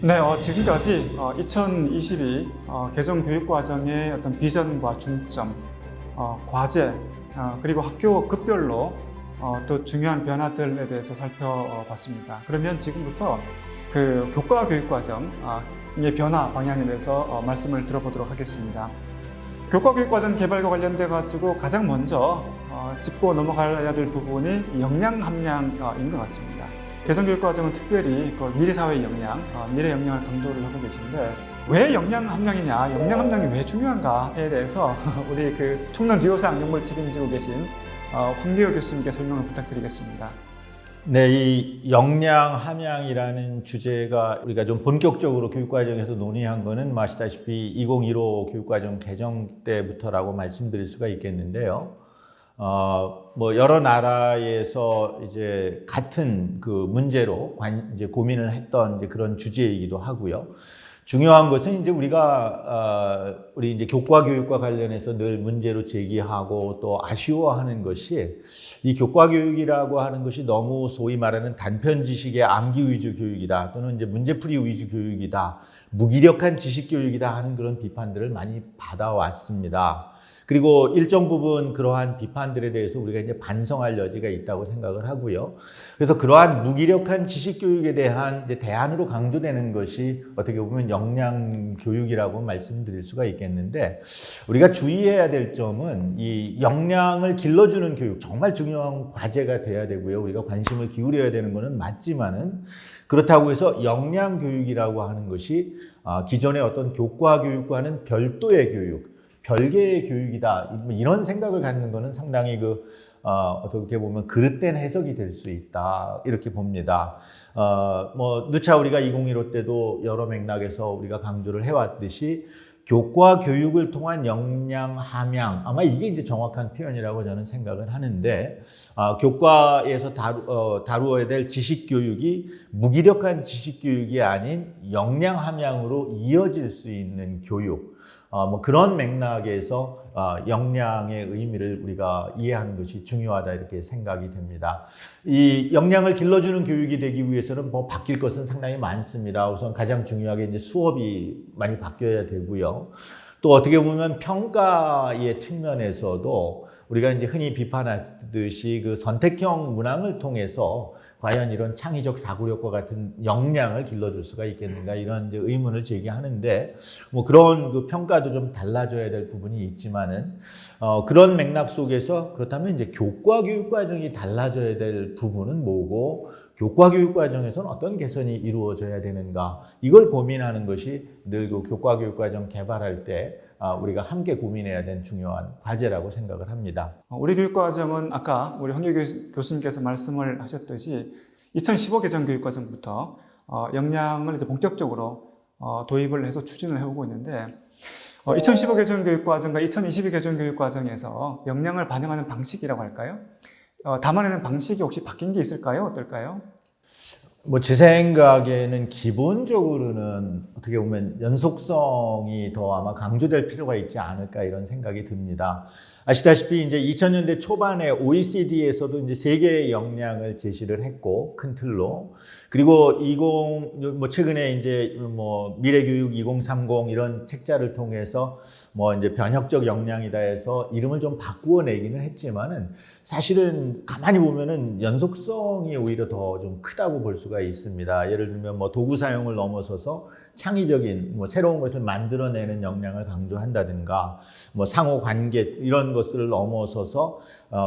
네, 지금까지 2022 개정 교육과정의 어떤 비전과 중점, 과제, 그리고 학교 급별로 또 중요한 변화들에 대해서 살펴봤습니다. 그러면 지금부터 그 교과 교육과정의 변화 방향에 대해서 말씀을 들어보도록 하겠습니다. 교과 교육과정 개발과 관련돼 가지고 가장 먼저 짚고 넘어가야 될 부분이 역량 함량인 것 같습니다. 개성교육과정은 특별히 그 미래사회의 역량, 미래 역량을 강조를 하고 계신데 왜 역량 함량이냐, 역량 함량이 왜 중요한가에 대해서 우리 그 총론 듀오상 연구를 책임지고 계신 황교익 교수님께 설명을 부탁드리겠습니다. 네, 이 역량 함양이라는 주제가 우리가 좀 본격적으로 교육과정에서 논의한 거는 아시다시피 2015 교육과정 개정 때부터라고 말씀드릴 수가 있겠는데요. 뭐 여러 나라에서 이제 같은 그 문제로 이제 고민을 했던 이제 그런 주제이기도 하고요. 중요한 것은 이제 우리 이제 교과 교육과 관련해서 늘 문제로 제기하고 또 아쉬워하는 것이 이 교과 교육이라고 하는 것이 너무 소위 말하는 단편 지식의 암기 위주 교육이다 또는 이제 문제풀이 위주 교육이다, 무기력한 지식 교육이다 하는 그런 비판들을 많이 받아왔습니다. 그리고 일정 부분 그러한 비판들에 대해서 우리가 이제 반성할 여지가 있다고 생각을 하고요. 그래서 그러한 무기력한 지식 교육에 대한 이제 대안으로 강조되는 것이 어떻게 보면 역량 교육이라고 말씀드릴 수가 있겠는데, 우리가 주의해야 될 점은 이 역량을 길러주는 교육 정말 중요한 과제가 돼야 되고요. 우리가 관심을 기울여야 되는 것은 맞지만은 그렇다고 해서 역량 교육이라고 하는 것이 기존의 어떤 교과 교육과는 별도의 교육, 별개의 교육이다, 이런 생각을 갖는 것은 상당히 어떻게 보면 그릇된 해석이 될 수 있다, 이렇게 봅니다. 뭐 누차 우리가 2015 때도 여러 맥락에서 우리가 강조를 해왔듯이 교과 교육을 통한 역량 함양, 아마 이게 이제 정확한 표현이라고 저는 생각을 하는데, 교과에서 다루어야 될 지식 교육이 무기력한 지식 교육이 아닌 역량 함양으로 이어질 수 있는 교육, 뭐 그런 맥락에서 역량의 의미를 우리가 이해하는 것이 중요하다, 이렇게 생각이 됩니다. 이 역량을 길러주는 교육이 되기 위해서는 뭐 바뀔 것은 상당히 많습니다. 우선 가장 중요하게 이제 수업이 많이 바뀌어야 되고요. 또 어떻게 보면 평가의 측면에서도 우리가 이제 흔히 비판하듯이 그 선택형 문항을 통해서 과연 이런 창의적 사고력과 같은 역량을 길러줄 수가 있겠는가, 이런 이제 의문을 제기하는데, 뭐 그런 그 평가도 좀 달라져야 될 부분이 있지만은, 그런 맥락 속에서 그렇다면 이제 교과 교육 과정이 달라져야 될 부분은 뭐고, 교과 교육 과정에서는 어떤 개선이 이루어져야 되는가, 이걸 고민하는 것이 늘 그 교과 교육 과정 개발할 때 우리가 함께 고민해야 되는 중요한 과제라고 생각을 합니다. 우리 교육과정은 아까 우리 황교익 교수님께서 말씀을 하셨듯이 2015 개정 교육과정부터 역량을 이제 본격적으로 도입을 해서 추진을 해오고 있는데, 2015 개정 교육과정과 2022 개정 교육과정에서 역량을 반영하는 방식이라고 할까요? 담아내는 방식이 혹시 바뀐 게 있을까요? 어떨까요? 뭐 제 생각에는 기본적으로는 어떻게 보면 연속성이 더 아마 강조될 필요가 있지 않을까, 이런 생각이 듭니다. 아시다시피 이제 2000년대 초반에 OECD에서도 이제 세 개의 역량을 제시를 했고, 큰 틀로. 그리고 뭐 최근에 이제 뭐 미래교육 2030 이런 책자를 통해서 뭐 이제 변혁적 역량이다 해서 이름을 좀 바꾸어 내기는 했지만은, 사실은 가만히 보면은 연속성이 오히려 더 좀 크다고 볼 수가 있습니다. 예를 들면 뭐 도구 사용을 넘어서서 창의적인 뭐 새로운 것을 만들어내는 역량을 강조한다든가, 뭐 상호 관계 이런 것들을 넘어서서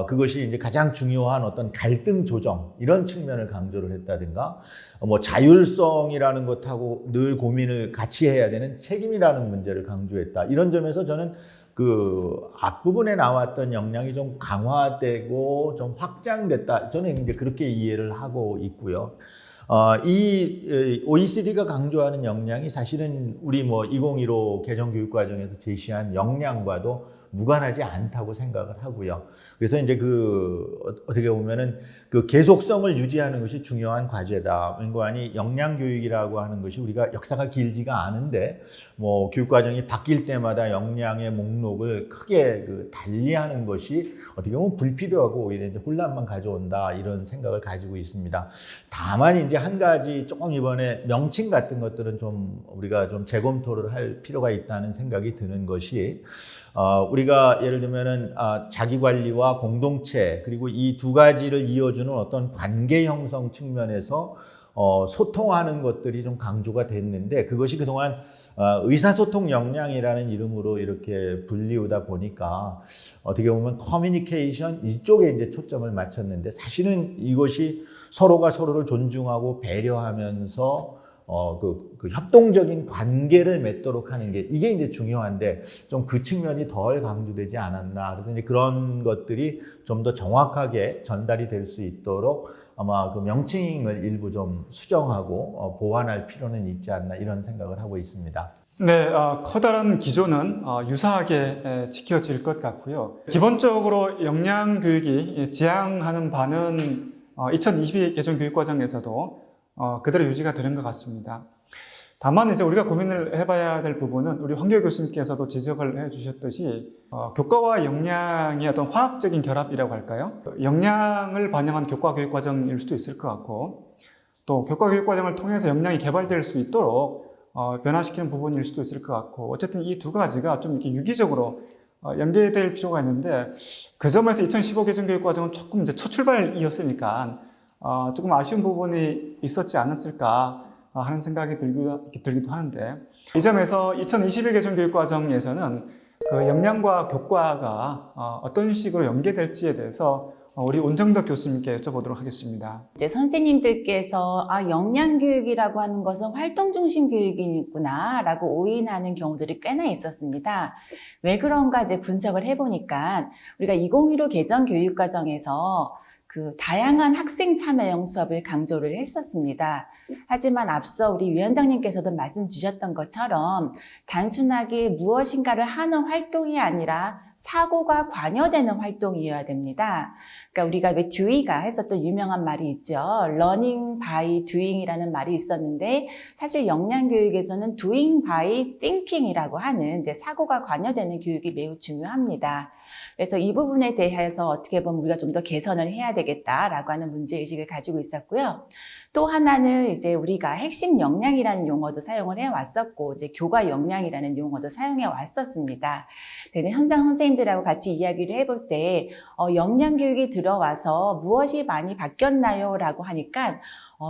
그것이 이제 가장 중요한 어떤 갈등 조정, 이런 측면을 강조를 했다든가, 뭐 자율성이라는 것하고 늘 고민을 같이 해야 되는 책임이라는 문제를 강조했다. 이런 점에서 저는 그 앞부분에 나왔던 역량이 좀 강화되고 좀 확장됐다, 저는 이제 그렇게 이해를 하고 있고요. 이 OECD가 강조하는 역량이 사실은 우리 뭐 2015 개정 교육 과정에서 제시한 역량과도 무관하지 않다고 생각을 하고요. 그래서 이제 어떻게 보면은 그 계속성을 유지하는 것이 중요한 과제다. 왠고하니 역량 교육이라고 하는 것이 우리가 역사가 길지가 않은데 뭐 교육 과정이 바뀔 때마다 역량의 목록을 크게 달리하는 것이 어떻게 보면 불필요하고 오히려 이제 혼란만 가져온다 이런 생각을 가지고 있습니다. 다만 이제 한 가지 조금 이번에 명칭 같은 것들은 좀 우리가 좀 재검토를 할 필요가 있다는 생각이 드는 것이 우리가 예를 들면은 자기 관리와 공동체 그리고 이 두 가지를 이어주는 어떤 관계 형성 측면에서 소통하는 것들이 좀 강조가 됐는데 그것이 그동안 의사소통 역량이라는 이름으로 이렇게 불리우다 보니까 어떻게 보면 커뮤니케이션 이쪽에 이제 초점을 맞췄는데 사실은 이것이 서로가 서로를 존중하고 배려하면서 그 협동적인 관계를 맺도록 하는 게 이게 이제 중요한데 좀 그 측면이 덜 강조되지 않았나. 그래서 이제 그런 것들이 좀 더 정확하게 전달이 될 수 있도록 아마 그 명칭을 일부 좀 수정하고 보완할 필요는 있지 않나 이런 생각을 하고 있습니다. 네, 커다란 기조는 유사하게 지켜질 것 같고요. 기본적으로 역량 교육이 지향하는 바는 2022 개정 교육과정에서도 그대로 유지가 되는 것 같습니다. 다만 이제 우리가 고민을 해봐야 될 부분은 우리 황교익 교수님께서도 지적을 해주셨듯이 교과와 역량의 어떤 화학적인 결합이라고 할까요? 역량을 반영한 교과 교육 과정일 수도 있을 것 같고 또 교과 교육 과정을 통해서 역량이 개발될 수 있도록 변화시키는 부분일 수도 있을 것 같고 어쨌든 이 두 가지가 좀 이렇게 유기적으로 연계될 필요가 있는데 그 점에서 2015 개정 교육 과정은 조금 이제 첫 출발이었으니까 조금 아쉬운 부분이 있었지 않았을까 하는 생각이 들기도 하는데 이 점에서 2021 개정 교육 과정에서는 그 역량과 교과가 어떤 식으로 연계될지에 대해서 우리 온정덕 교수님께 여쭤보도록 하겠습니다. 이제 선생님들께서 역량 교육이라고 하는 것은 활동 중심 교육이구나 라고 오인하는 경우들이 꽤나 있었습니다. 왜 그런가 이제 분석을 해보니까 우리가 2015 개정 교육 과정에서 그 다양한 학생 참여형 수업을 강조를 했었습니다. 하지만 앞서 우리 위원장님께서도 말씀 주셨던 것처럼 단순하게 무엇인가를 하는 활동이 아니라 사고가 관여되는 활동이어야 됩니다. 그러니까 우리가 왜 듀이가 했었던 유명한 말이 있죠. Learning by doing이라는 말이 있었는데 사실 역량 교육에서는 doing by thinking이라고 하는 이제 사고가 관여되는 교육이 매우 중요합니다. 그래서 이 부분에 대해서 어떻게 보면 우리가 좀 더 개선을 해야 되겠다라고 하는 문제의식을 가지고 있었고요. 또 하나는 이제 우리가 핵심 역량이라는 용어도 사용을 해왔었고, 이제 교과 역량이라는 용어도 사용해 왔었습니다. 저희는 현장 선생님들하고 같이 이야기를 해볼 때, 역량 교육이 들어와서 무엇이 많이 바뀌었나요? 라고 하니까,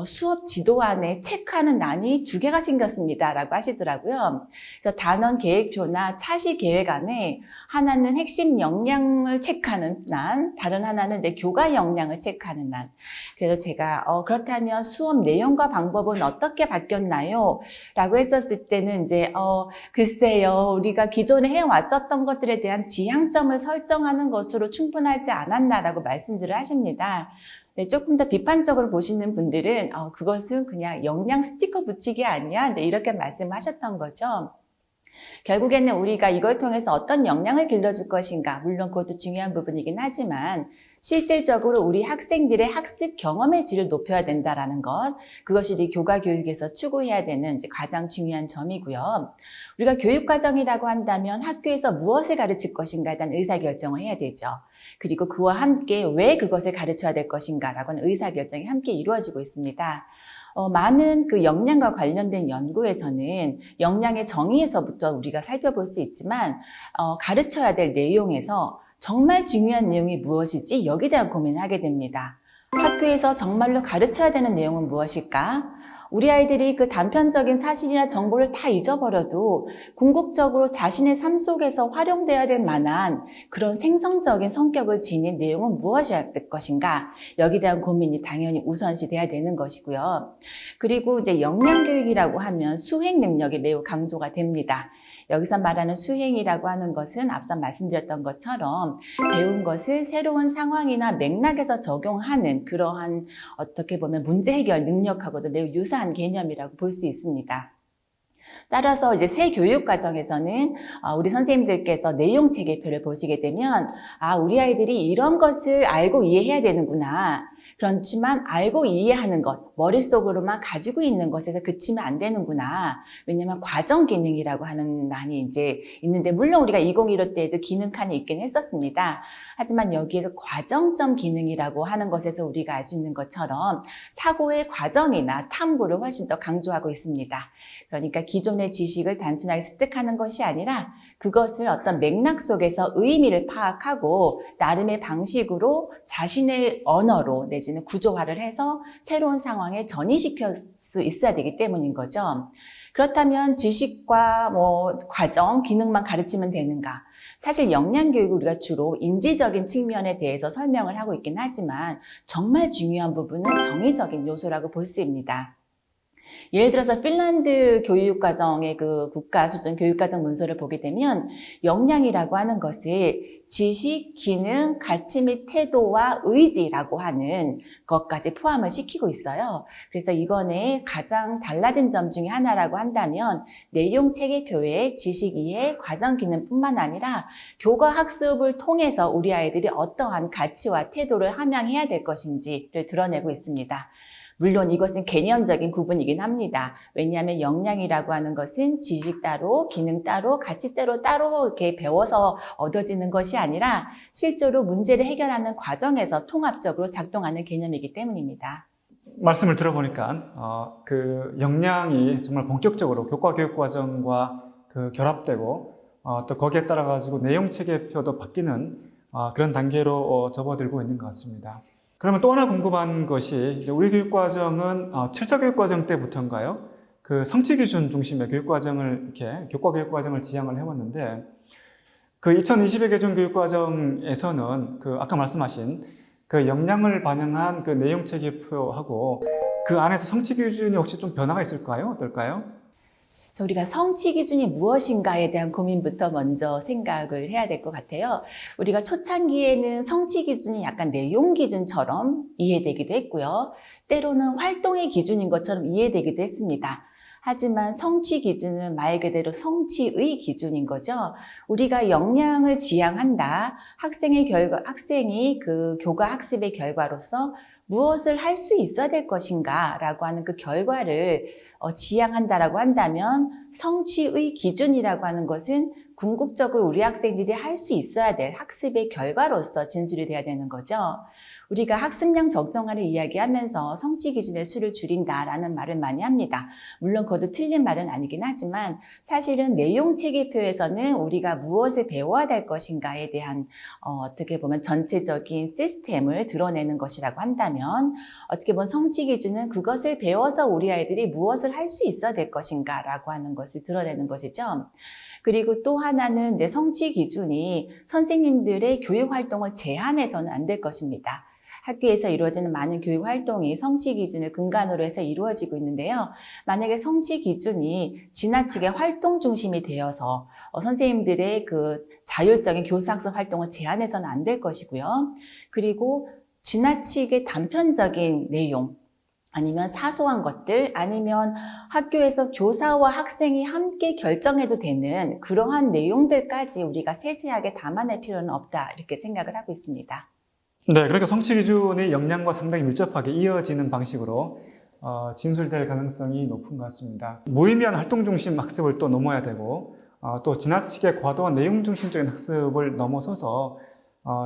수업 지도안에 체크하는 난이 2개가 생겼습니다. 라고 하시더라고요. 그래서 단원 계획표나 차시 계획 안에 하나는 핵심 역량을 체크하는 난, 다른 하나는 이제 교과 역량을 체크하는 난. 그래서 제가, 그렇다면 수업 내용과 방법은 어떻게 바뀌었나요? 라고 했었을 때는 이제, 글쎄요, 우리가 기존에 해왔었던 것들에 대한 지향점을 설정하는 것으로 충분하지 않았나라고 말씀들을 하십니다. 네, 조금 더 비판적으로 보시는 분들은 그것은 그냥 역량 스티커 붙이기 아니야? 이제 이렇게 말씀하셨던 거죠. 결국에는 우리가 이걸 통해서 어떤 역량을 길러줄 것인가, 물론 그것도 중요한 부분이긴 하지만 실질적으로 우리 학생들의 학습 경험의 질을 높여야 된다는 것, 그것이 우리 교과 교육에서 추구해야 되는 이제 가장 중요한 점이고요. 우리가 교육과정이라고 한다면 학교에서 무엇을 가르칠 것인가에 대한 의사결정을 해야 되죠. 그리고 그와 함께 왜 그것을 가르쳐야 될 것인가라고 하는 의사결정이 함께 이루어지고 있습니다. 많은 그 역량과 관련된 연구에서는 역량의 정의에서부터 우리가 살펴볼 수 있지만 가르쳐야 될 내용에서 정말 중요한 내용이 무엇이지? 여기에 대한 고민을 하게 됩니다. 학교에서 정말로 가르쳐야 되는 내용은 무엇일까? 우리 아이들이 그 단편적인 사실이나 정보를 다 잊어버려도 궁극적으로 자신의 삶 속에서 활용되어야 될 만한 그런 생성적인 성격을 지닌 내용은 무엇이어야 될 것인가? 여기에 대한 고민이 당연히 우선시 돼야 되는 것이고요. 그리고 이제 역량교육이라고 하면 수행 능력이 매우 강조가 됩니다. 여기서 말하는 수행이라고 하는 것은 앞서 말씀드렸던 것처럼 배운 것을 새로운 상황이나 맥락에서 적용하는 그러한 어떻게 보면 문제 해결 능력하고도 매우 유사한 개념이라고 볼 수 있습니다. 따라서 이제 새 교육과정에서는 우리 선생님들께서 내용 체계표를 보시게 되면 우리 아이들이 이런 것을 알고 이해해야 되는구나. 그렇지만 알고 이해하는 것, 머릿속으로만 가지고 있는 것에서 그치면 안 되는구나. 왜냐하면 과정 기능이라고 하는 난이 이제 있는데, 물론 우리가 2015 때에도 기능 칸이 있긴 했었습니다. 하지만 여기에서 과정점 기능이라고 하는 것에서 우리가 알 수 있는 것처럼 사고의 과정이나 탐구를 훨씬 더 강조하고 있습니다. 그러니까 기존의 지식을 단순하게 습득하는 것이 아니라 그것을 어떤 맥락 속에서 의미를 파악하고 나름의 방식으로 자신의 언어로 내지는 구조화를 해서 새로운 상황에 전이시킬 수 있어야 되기 때문인 거죠. 그렇다면 지식과 과정, 기능만 가르치면 되는가? 사실 역량교육을 우리가 주로 인지적인 측면에 대해서 설명을 하고 있긴 하지만 정말 중요한 부분은 정의적인 요소라고 볼 수 있습니다. 예를 들어서 핀란드 교육과정의 그 국가 수준 교육과정 문서를 보게 되면 역량이라고 하는 것을 지식, 기능, 가치 및 태도와 의지라고 하는 것까지 포함을 시키고 있어요. 그래서 이번에 가장 달라진 점 중에 하나라고 한다면 내용 체계표에 지식 이해, 과정 기능뿐만 아니라 교과 학습을 통해서 우리 아이들이 어떠한 가치와 태도를 함양해야 될 것인지를 드러내고 있습니다. 물론 이것은 개념적인 구분이긴 합니다. 왜냐하면 역량이라고 하는 것은 지식 따로, 기능 따로, 가치 따로 이렇게 배워서 얻어지는 것이 아니라 실제로 문제를 해결하는 과정에서 통합적으로 작동하는 개념이기 때문입니다. 말씀을 들어보니까 그 역량이 정말 본격적으로 교과 교육 과정과 그 결합되고 또 거기에 따라 가지고 내용 체계표도 바뀌는 그런 단계로 접어들고 있는 것 같습니다. 그러면 또 하나 궁금한 것이 이제 우리 교육과정은 7차 교육과정 때부터인가요? 그 성취 기준 중심의 교육과정을 이렇게 교과 교육과정을 지향을 해왔는데 그 2020의 개정 교육과정에서는 그 아까 말씀하신 그 역량을 반영한 그 내용 체계표하고 그 안에서 성취 기준이 혹시 좀 변화가 있을까요? 어떨까요? 그래서 우리가 성취 기준이 무엇인가에 대한 고민부터 먼저 생각을 해야 될 것 같아요. 우리가 초창기에는 성취 기준이 약간 내용 기준처럼 이해되기도 했고요. 때로는 활동의 기준인 것처럼 이해되기도 했습니다. 하지만 성취 기준은 말 그대로 성취의 기준인 거죠. 우리가 역량을 지향한다. 학생이 그 교과 학습의 결과로서 무엇을 할 수 있어야 될 것인가 라고 하는 그 결과를 지향한다라고 한다면 성취의 기준이라고 하는 것은 궁극적으로 우리 학생들이 할 수 있어야 될 학습의 결과로서 진술이 돼야 되는 거죠. 우리가 학습량 적정화를 이야기하면서 성취 기준의 수를 줄인다라는 말을 많이 합니다. 물론 그것도 틀린 말은 아니긴 하지만 사실은 내용 체계표에서는 우리가 무엇을 배워야 될 것인가에 대한 어떻게 보면 전체적인 시스템을 드러내는 것이라고 한다면 어떻게 보면 성취 기준은 그것을 배워서 우리 아이들이 무엇을 할 수 있어야 될 것인가라고 하는 것을 드러내는 것이죠. 그리고 또 하나는 이제 성취 기준이 선생님들의 교육 활동을 제한해서는 안 될 것입니다. 학교에서 이루어지는 많은 교육 활동이 성취 기준을 근간으로 해서 이루어지고 있는데요. 만약에 성취 기준이 지나치게 활동 중심이 되어서 선생님들의 그 자율적인 교사학습 활동을 제한해서는 안 될 것이고요. 그리고 지나치게 단편적인 내용, 아니면 사소한 것들, 아니면 학교에서 교사와 학생이 함께 결정해도 되는 그러한 내용들까지 우리가 세세하게 담아낼 필요는 없다, 이렇게 생각을 하고 있습니다. 네, 그러니까 성취 기준이 역량과 상당히 밀접하게 이어지는 방식으로 진술될 가능성이 높은 것 같습니다. 무의미한 활동 중심 학습을 또 넘어야 되고 또 지나치게 과도한 내용 중심적인 학습을 넘어서서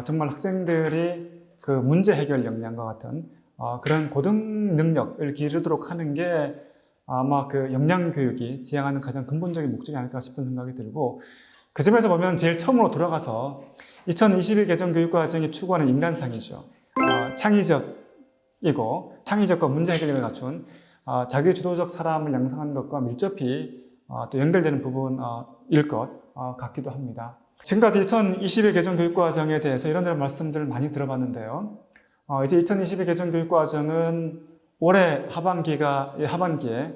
정말 학생들이 그 문제 해결 역량과 같은 그런 고등 능력을 기르도록 하는 게 아마 그 역량 교육이 지향하는 가장 근본적인 목적이 아닐까 싶은 생각이 들고, 그 점에서 보면 제일 처음으로 돌아가서 2021 개정 교육과정이 추구하는 인간상이죠. 창의적이고 창의적과 문제 해결력을 갖춘 자기주도적 사람을 양성하는 것과 밀접히 또 연결되는 부분일 것 같기도 합니다. 지금까지 2021 개정 교육과정에 대해서 이런저런 말씀들을 많이 들어봤는데요. 이제 2022 개정 교육과정은 올해 하반기에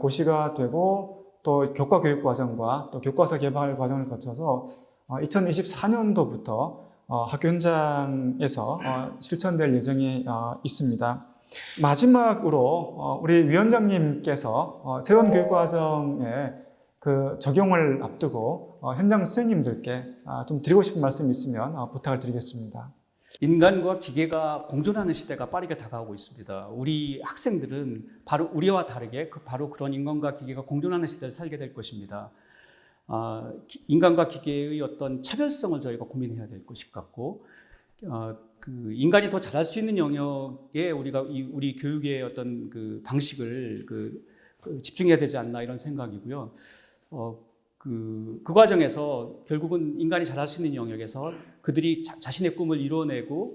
고시가 되고 또 교과 교육 과정과 또 교과서 개발 과정을 거쳐서 2024년도부터 학교 현장에서 실천될 예정이 있습니다. 마지막으로 우리 위원장님께서 새로운 교육과정에 그 적용을 앞두고 현장 선생님들께 좀 드리고 싶은 말씀이 있으면 부탁을 드리겠습니다. 인간과 기계가 공존하는 시대가 빠르게 다가오고 있습니다. 우리 학생들은 바로 우리와 다르게 바로 그런 인간과 기계가 공존하는 시대를 살게 될 것입니다. 인간과 기계의 어떤 차별성을 저희가 고민해야 될 것이 같고, 그 인간이 더 잘할 수 있는 영역에 우리가 우리 교육의 어떤 그 방식을 집중해야 되지 않나 이런 생각이고요. 그 과정에서 결국은 인간이 잘할 수 있는 영역에서 그들이 자신의 꿈을 이루어내고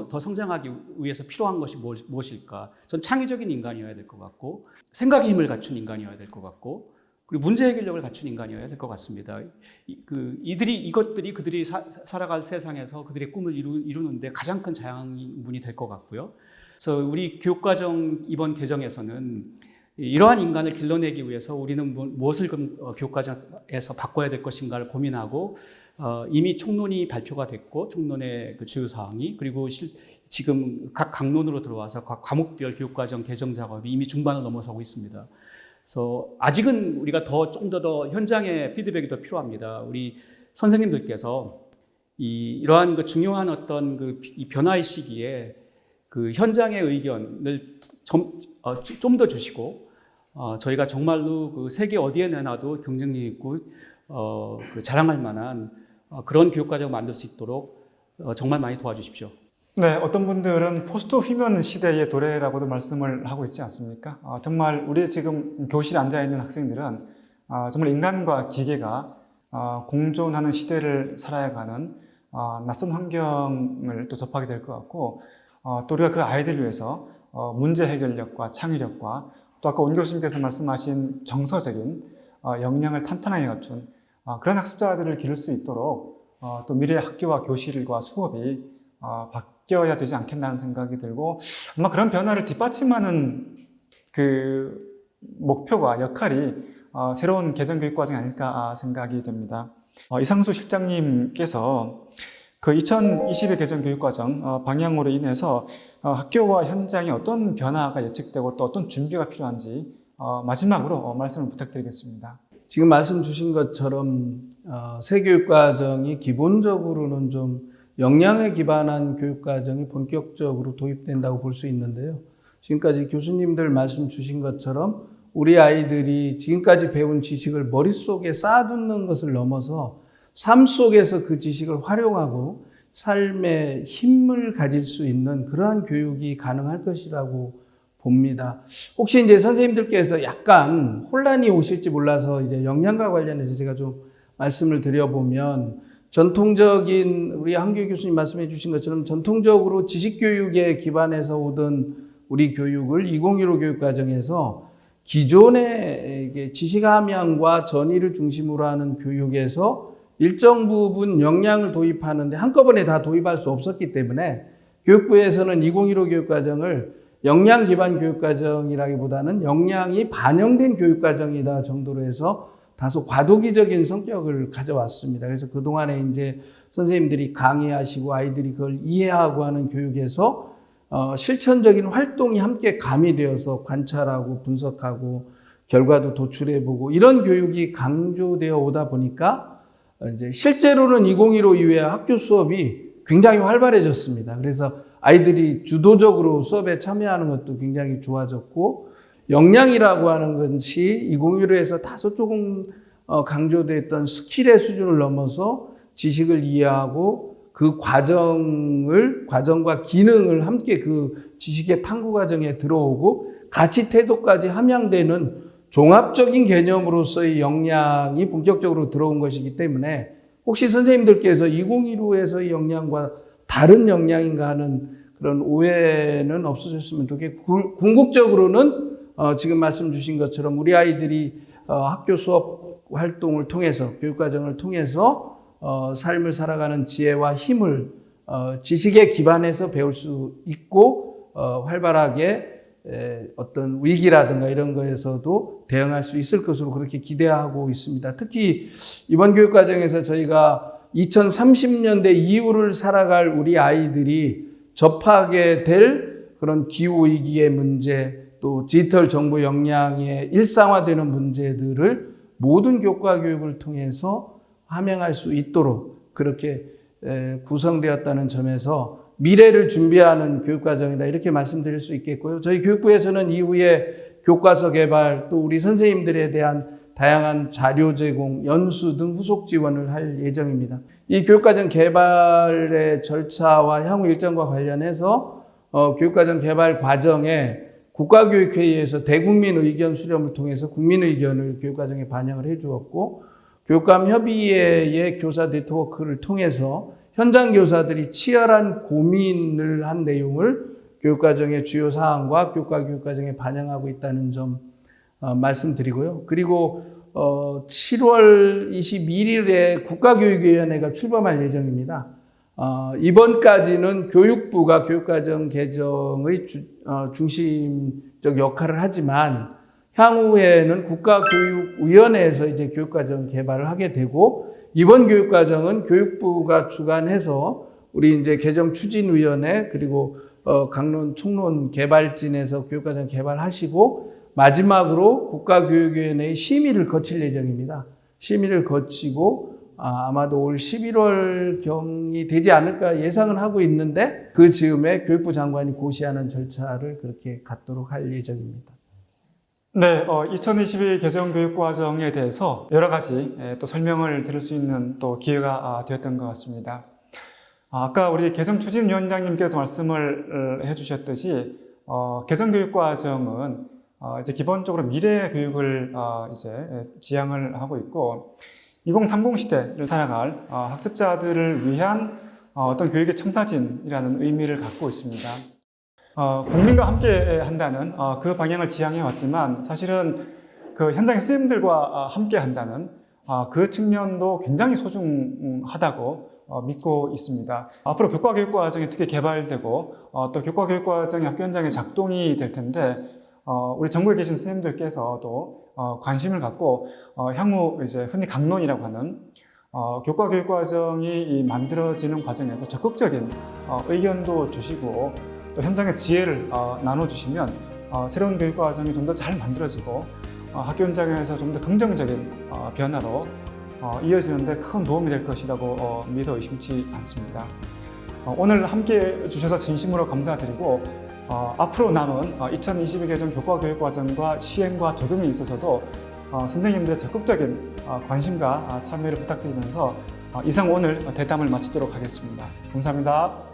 더 성장하기 위해서 필요한 것이 무엇일까? 전 창의적인 인간이어야 될 것 같고, 생각의 힘을 갖춘 인간이어야 될 것 같고, 그리고 문제 해결력을 갖춘 인간이어야 될 것 같습니다. 이것들이 그들이 살아갈 세상에서 그들의 꿈을 이루는데 가장 큰 자양분이 될 것 같고요. 그래서 우리 교육과정 이번 개정에서는 이러한 인간을 길러내기 위해서 우리는 무엇을 교육과정에서 바꿔야 될 것인가를 고민하고, 이미 총론이 발표가 됐고, 총론의 그 주요 사항이, 그리고 지금 각 강론으로 들어와서 각 과목별 교육과정 개정 작업이 이미 중반을 넘어서고 있습니다. 그래서 아직은 우리가 좀 더 현장의 피드백이 더 필요합니다. 우리 선생님들께서 이러한 그 중요한 어떤 이 변화의 시기에 그 현장의 의견을 좀 더 주시고, 저희가 정말로 그 세계 어디에 내놔도 경쟁력 있고 자랑할 만한 그런 교육과정을 만들 수 있도록 정말 많이 도와주십시오. 네, 어떤 분들은 포스트 휴먼 시대의 도래라고도 말씀을 하고 있지 않습니까? 정말 우리 지금 교실에 앉아있는 학생들은 정말 인간과 기계가 공존하는 시대를 살아가는 낯선 환경을 또 접하게 될 것 같고, 또 우리가 그 아이들을 위해서 문제 해결력과 창의력과 또 아까 온 교수님께서 말씀하신 정서적인 역량을 탄탄하게 갖춘 그런 학습자들을 기를 수 있도록 또 미래의 학교와 교실과 수업이 바뀌어야 되지 않겠나는 생각이 들고, 아마 그런 변화를 뒷받침하는 그 목표와 역할이 새로운 개정교육과정이 아닐까 생각이 됩니다. 이상수 실장님께서 그 2022 개정교육과정 방향으로 인해서 학교와 현장에 어떤 변화가 예측되고 또 어떤 준비가 필요한지 마지막으로 말씀을 부탁드리겠습니다. 지금 말씀 주신 것처럼 새 교육과정이 기본적으로는 좀 역량에 기반한 교육과정이 본격적으로 도입된다고 볼 수 있는데요. 지금까지 교수님들 말씀 주신 것처럼 우리 아이들이 지금까지 배운 지식을 머릿속에 쌓아두는 것을 넘어서 삶 속에서 그 지식을 활용하고 삶의 힘을 가질 수 있는 그러한 교육이 가능할 것이라고 봅니다. 혹시 이제 선생님들께서 약간 혼란이 오실지 몰라서 이제 역량과 관련해서 제가 좀 말씀을 드려보면, 전통적인 우리 한규 교수님 말씀해 주신 것처럼 전통적으로 지식교육에 기반해서 오던 우리 교육을 2015 교육과정에서 기존의 지식함양과 전이를 중심으로 하는 교육에서 일정 부분 역량을 도입하는데 한꺼번에 다 도입할 수 없었기 때문에 교육부에서는 2015 교육과정을 역량 기반 교육과정이라기보다는 역량이 반영된 교육과정이다 정도로 해서 다소 과도기적인 성격을 가져왔습니다. 그래서 그동안에 이제 선생님들이 강의하시고 아이들이 그걸 이해하고 하는 교육에서 실천적인 활동이 함께 가미되어서 관찰하고 분석하고 결과도 도출해보고 이런 교육이 강조되어 오다 보니까 이제 실제로는 2015 이후에 학교 수업이 굉장히 활발해졌습니다. 그래서 아이들이 주도적으로 수업에 참여하는 것도 굉장히 좋아졌고, 역량이라고 하는 것이 2015에서 다소 조금 강조됐던 스킬의 수준을 넘어서 지식을 이해하고 그 과정과 기능을 함께 그 지식의 탐구 과정에 들어오고 가치 태도까지 함양되는 종합적인 개념으로서의 역량이 본격적으로 들어온 것이기 때문에 혹시 선생님들께서 2015에서의 역량과 다른 역량인가 하는 그런 오해는 없으셨으면 좋겠고, 궁극적으로는 지금 말씀 주신 것처럼 우리 아이들이 학교 수업 활동을 통해서 교육과정을 통해서 삶을 살아가는 지혜와 힘을 지식에 기반해서 배울 수 있고 활발하게 어떤 위기라든가 이런 거에서도 대응할 수 있을 것으로 그렇게 기대하고 있습니다. 특히 이번 교육과정에서 저희가 2030년대 이후를 살아갈 우리 아이들이 접하게 될 그런 기후 위기의 문제, 또 디지털 정보 역량의 일상화되는 문제들을 모든 교과 교육을 통해서 함양할 수 있도록 그렇게 구성되었다는 점에서 미래를 준비하는 교육과정이다 이렇게 말씀드릴 수 있겠고요. 저희 교육부에서는 이후에 교과서 개발 또 우리 선생님들에 대한 다양한 자료 제공, 연수 등 후속 지원을 할 예정입니다. 이 교육과정 개발의 절차와 향후 일정과 관련해서 교육과정 개발 과정에 국가교육회의에서 대국민 의견 수렴을 통해서 국민 의견을 교육과정에 반영을 해주었고 교육감 협의회의 교사 네트워크를 통해서 현장 교사들이 치열한 고민을 한 내용을 교육과정의 주요 사항과 교육과정에 반영하고 있다는 점 말씀드리고요. 그리고 7월 21일에 국가교육위원회가 출범할 예정입니다. 이번까지는 교육부가 교육과정 개정의 중심적 역할을 하지만 향후에는 국가교육위원회에서 이제 교육과정 개발을 하게 되고 이번 교육과정은 교육부가 주관해서 우리 이제 개정추진위원회 그리고 강론 총론 개발진에서 교육과정 개발하시고 마지막으로 국가교육위원회의 심의를 거칠 예정입니다. 심의를 거치고 아마도 올 11월경이 되지 않을까 예상은 하고 있는데 그 즈음에 교육부 장관이 고시하는 절차를 그렇게 갖도록 할 예정입니다. 네, 2022 개정교육과정에 대해서 여러 가지 또 설명을 드릴 수 있는 또 기회가 되었던 것 같습니다. 아까 우리 개정추진위원장님께서 말씀을 해주셨듯이 개정교육과정은 이제 기본적으로 미래 교육을 이제 지향을 하고 있고 2030 시대를 살아갈 학습자들을 위한 어떤 교육의 청사진이라는 의미를 갖고 있습니다. 국민과 함께 한다는 그 방향을 지향해 왔지만 사실은 그 현장의 선생님들과 함께 한다는 그 측면도 굉장히 소중하다고 믿고 있습니다. 앞으로 교과교육과정이 어떻게 개발되고 또 교과교육과정이 학교 현장에 작동이 될 텐데 우리 전국에 계신 선생님들께서도 관심을 갖고 향후 이제 흔히 강론이라고 하는 교과교육과정이 만들어지는 과정에서 적극적인 의견도 주시고 또 현장의 지혜를 나눠주시면 새로운 교육과정이 좀 더 잘 만들어지고 학교 현장에서 좀 더 긍정적인 변화로 이어지는 데 큰 도움이 될 것이라고 믿어 의심치 않습니다. 오늘 함께 해주셔서 진심으로 감사드리고 앞으로 남은 2022 개정 교과교육과정과 시행과 적용에 있어서도 선생님들의 적극적인 관심과 참여를 부탁드리면서 이상 오늘 대담을 마치도록 하겠습니다. 감사합니다.